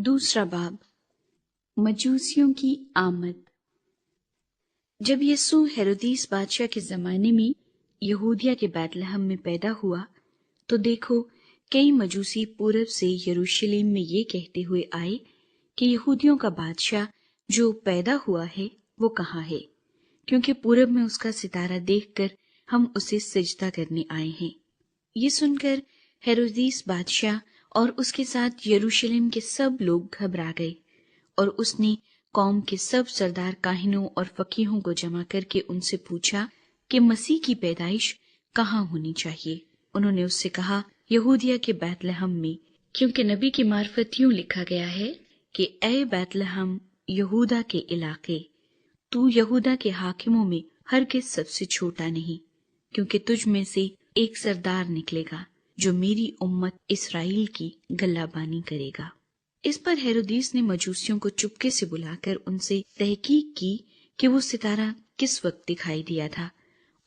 दूसरा बाब, मजूसियों की आमद। जब यीशु हेरोदीस बादशाह के ज़माने में यहूदिया के बैतलहम में पैदा हुआ, तो देखो कई मजूसी पूरब से यरूशलेम में ये कहते हुए आए कि यहूदियों का बादशाह जो पैदा हुआ है वो कहाँ है, क्योंकि पूरब में उसका सितारा देखकर हम उसे सजदा करने आए हैं। ये सुनकर हेरोदीस बादशाह और उसके साथ यरूशलेम के सब लोग घबरा गए, और उसने कौम के सब सरदार काहिनों और फकीहों को जमा करके उनसे पूछा कि मसीह की पैदाइश कहाँ होनी चाहिए। उन्होंने उससे कहा, यहूदिया के बैतलहम में, क्योंकि नबी की मार्फत यूं लिखा गया है कि ऐ बैतलहम यहूदा के इलाके, तू यहूदा के हाकिमों में हरगिज़ सबसे छोटा नहीं, क्योंकि तुझ में से एक सरदार निकलेगा जो मेरी उम्मत इसराइल की गल्लाबानी करेगा। इस पर हेरोदीस ने मजूसियों को चुपके से बुलाकर उनसे तहकीक की कि वो सितारा किस वक्त दिखाई दिया था,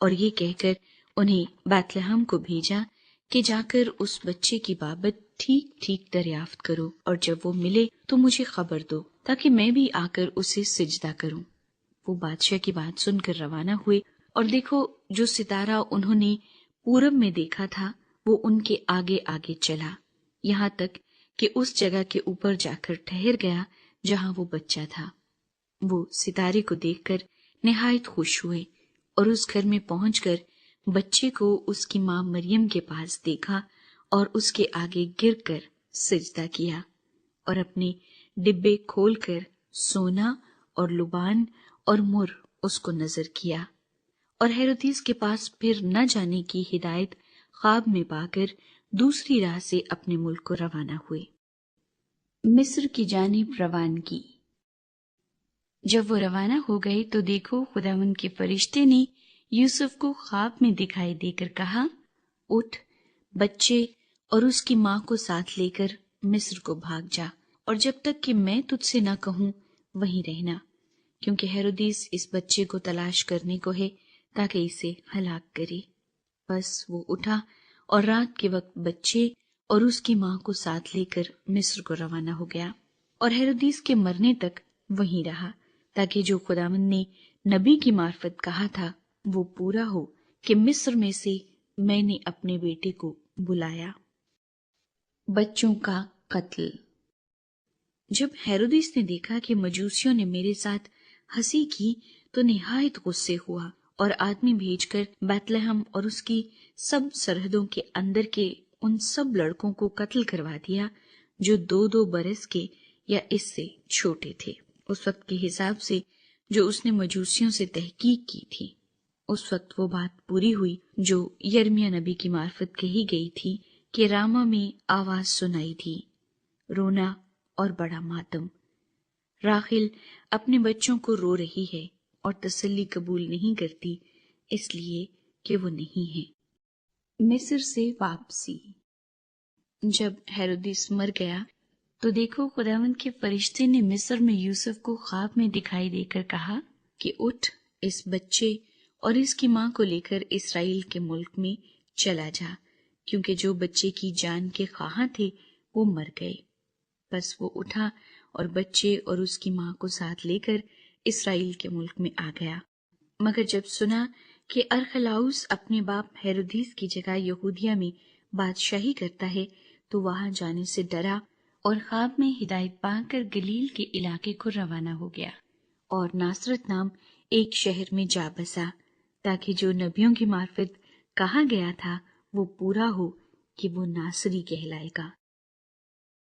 और ये कहकर उन्हें बैतलहम को भेजा कि जाकर उस बच्चे की बाबत ठीक ठीक दरियाफ्त करो, और जब वो मिले तो मुझे खबर दो, ताकि मैं भी आकर उसे सिजदा करूं। वो बादशाह की बात सुनकर रवाना हुए, और देखो जो सितारा उन्होंने पूरब में देखा था वो उनके आगे आगे चला, यहाँ तक कि उस जगह के ऊपर जाकर ठहर गया जहां वो बच्चा था। वो सितारे को देखकर निहायत खुश हुए, और उस घर में पहुंचकर बच्चे को उसकी मां मरियम के पास देखा और उसके आगे गिरकर सिजदा किया, और अपने डिब्बे खोलकर सोना और लुबान और मुर उसको नजर किया, और हेरोदीस के पास फिर न जाने की हिदायत ख्वाब में पाकर दूसरी राह से अपने मुल्क को रवाना हुए। मिस्र की जानिब रवानगी। जब वो रवाना हो गए तो देखो खुदावंद के फरिश्ते ने यूसुफ को ख्वाब में दिखाई देकर कहा, उठ, बच्चे और उसकी मां को साथ लेकर मिस्र को भाग जा, और जब तक कि मैं तुझसे न कहूं वहीं रहना, क्योंकि हेरोदीस इस बच्चे को तलाश करने को है ताकि इसे हलाक करे। बस वो उठा और रात के वक्त बच्चे और उसकी मां को साथ लेकर मिस्र को रवाना हो गया, और हेरोदीस के मरने तक वहीं रहा, ताकि जो खुदावंद ने नबी की मार्फत कहा था वो पूरा हो कि मिस्र में से मैंने अपने बेटे को बुलाया। बच्चों का कत्ल। जब हेरोदीस ने देखा कि मजूसियों ने मेरे साथ हंसी की तो निहायत गुस्से हुआ, और आदमी भेजकर बैतलहम और उसकी सब सरहदों के अंदर के उन सब लड़कों को कत्ल करवा दिया जो 2-2 बरस के या इससे छोटे थे, उस वक्त के हिसाब से जो उसने मजूसियों से तहकीक की थी। उस वक्त वो बात पूरी हुई जो यिर्मयाह नबी की मार्फत कही गई थी कि रामा में आवाज सुनाई थी, रोना और बड़ा मातम। राखिल अपने बच्चों को रो रही है और तसल्ली कबूल नहीं करती, इसलिए कि वो नहीं है। मिस्र से वापसी। जब हेरोदिस मर गया तो देखो खुदावंद के फरिश्ते ने मिस्र में यूसुफ को ख्वाब में दिखाई देकर कहा कि उठ, इस बच्चे और इसकी मां को लेकर इसराइल के मुल्क में चला जा, क्योंकि जो बच्चे की जान के ख्वाहां थे वो मर गए। बस वो उठा और बच्चे और उसकी मां को साथ लेकर इसराइल के मुल्क में आ गया। मगर जब सुना कि अरखलाउस अपने बाप हेरोदीस की जगह यहूदिया में बादशाही करता है तो वहां जाने से डरा, और ख्वाब में हिदायत पाकर गलील के इलाके को रवाना हो गया, और नासरत नाम एक शहर में जा बसा, ताकि जो नबियों की मार्फत कहा गया था वो पूरा हो कि वो नासरी कहलाएगा।